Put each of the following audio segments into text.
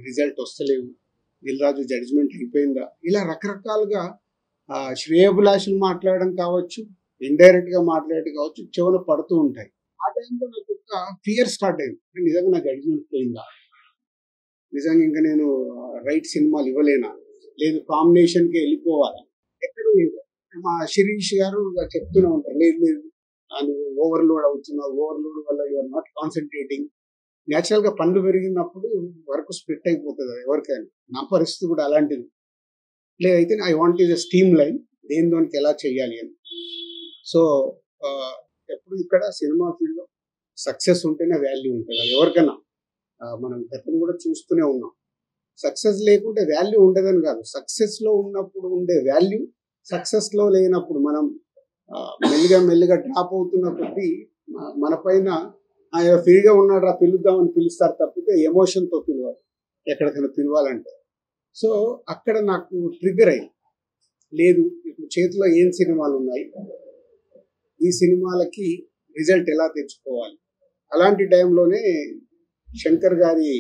Result వస్తలేవు, Dil Raju judgement అయిపోయిందా, ఇలా రకరకాలుగా శ్రేయోభిలాషులు మాట్లాడడం కావచ్చు, ఇండైరెక్ట్గా మాట్లాడడం కావచ్చు, చెవున పడుతూ ఉంటాయి. ఆ టైంలో నాకు ఒక ఫియర్ స్టార్ట్ అయింది. నిజంగా నా జడ్జిమెంట్ పోయిందా, నిజంగా ఇంకా నేను రైట్ సినిమాలు ఇవ్వలేనా, లేదు కాంబినేషన్కి వెళ్ళిపోవాలా, ఎక్కడ లేదు. మా శిరీష్ గారు చెప్తూనే ఉంటారు, లేదు లేదు నువ్వు ఓవర్లోడ్ అవుతున్నావు, ఓవర్లోడ్ వల్ల యూఆర్ నాట్ కాన్సన్ట్రేటింగ్. న్యాచురల్గా పండు పెరిగినప్పుడు వర్క్ స్ప్లిట్ అయిపోతుంది ఎవరికైనా. నా పరిస్థితి కూడా అలాంటిది. లేదైతే I want is a steam line, దేని దానికి ఎలా చేయాలి అని. సో ఎప్పుడు ఇక్కడ సినిమా ఫీల్డ్లో సక్సెస్ ఉంటేనే వాల్యూ ఉంటుంది, అది ఎవరికైనా. మనం గతం కూడా చూస్తూనే ఉన్నాం. సక్సెస్ లేకుంటే వాల్యూ ఉండదని కాదు, సక్సెస్లో ఉన్నప్పుడు ఉండే వాల్యూ సక్సెస్లో లేనప్పుడు మనం మెల్లిగా మెల్లిగా డ్రాప్ అవుతున్న కొద్దీ మన పైన ఫ్రీగా ఉన్నాడు రా పిలుద్దామని పిలుస్తారు తప్పితే ఎమోషన్తో పిలవాలి ఎక్కడికైనా పిలవాలంటే. సో అక్కడ నాకు ట్రిగ్గర్ అయింది, లేదు ఇప్పుడు చేతిలో ఏం సినిమాలు ఉన్నాయి, ఈ సినిమాలకి రిజల్ట్ ఎలా తెచ్చుకోవాలి. అలాంటి టైంలోనే శంకర్ గారి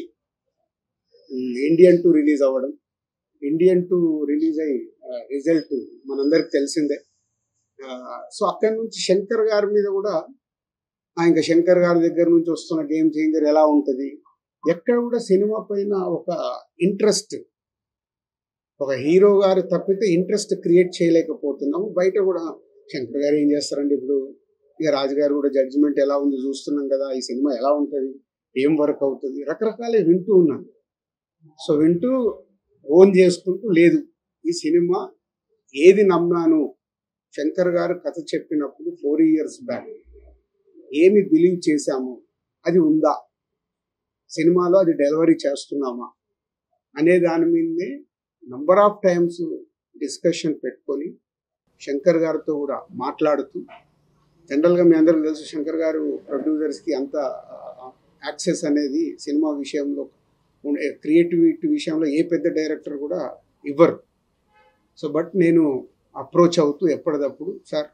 ఇండియన్ 2 రిలీజ్ అవ్వడం, ఇండియన్ 2 రిలీజ్ అయ్యి రిజల్ట్ మనందరికి తెలిసిందే. సో అక్కడి నుంచి శంకర్ గారి మీద కూడా ఇంకా శంకర్ గారి దగ్గర నుంచి వస్తున్న గేమ్ చేంజర్ ఎలా ఉంటుంది, ఎక్కడ కూడా సినిమా పైన ఒక ఇంట్రెస్ట్, ఒక హీరో గారు తప్పితే ఇంట్రెస్ట్ క్రియేట్ చేయలేకపోతున్నాము. బయట కూడా శంకర్ గారు ఏం చేస్తారండి, ఇప్పుడు ఇక రాజుగారు కూడా జడ్జిమెంట్ ఎలా ఉంది చూస్తున్నాం కదా, ఈ సినిమా ఎలా ఉంటుంది, ఏం వర్క్ అవుతుంది, రకరకాల వింటూ ఉన్నాను. సో వింటూ ఓన్ చేసుకుంటూ, లేదు ఈ సినిమా ఏది నమ్మాను, శంకర్ గారు కథ చెప్పినప్పుడు 4 years బ్యాక్ ఏమి బిలీవ్ చేశాము అది ఉందా, సినిమాలో అది డెలివరీ చేస్తున్నామా అనే దాని మీదనే నంబర్ ఆఫ్ టైమ్స్ డిస్కషన్ పెట్టుకొని శంకర్ గారితో కూడా మాట్లాడుతూ, జనరల్గా మీ అందరికీ తెలుసు శంకర్ గారు ప్రొడ్యూసర్స్కి అంత యాక్సెస్ అనేది సినిమా విషయంలో, క్రియేటివిటీ విషయంలో ఏ పెద్ద డైరెక్టర్ కూడా ఇవ్వరు. సో బట్ నేను అప్రోచ్ అవుతూ ఎప్పటికప్పుడు, సార్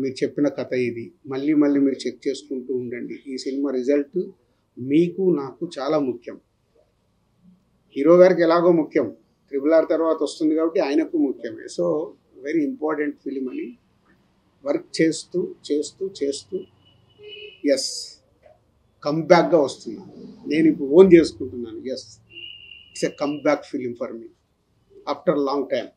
మీరు చెప్పిన కథ ఇది, మళ్ళీ మళ్ళీ మీరు చెక్ చేసుకుంటూ ఉండండి, ఈ సినిమా రిజల్ట్ మీకు నాకు చాలా ముఖ్యం, హీరో గారికి ఎలాగో ముఖ్యం, RRR తర్వాత వస్తుంది కాబట్టి ఆయనకు ముఖ్యమే. సో వెరీ ఇంపార్టెంట్ ఫిలిం అని వర్క్ చేస్తూ చేస్తూ చేస్తూ ఎస్ కమ్బ్యాక్గా వస్తున్నాను. నేను ఇప్పుడు ఓన్ చేసుకుంటున్నాను, yes it's a comeback film for me after long time.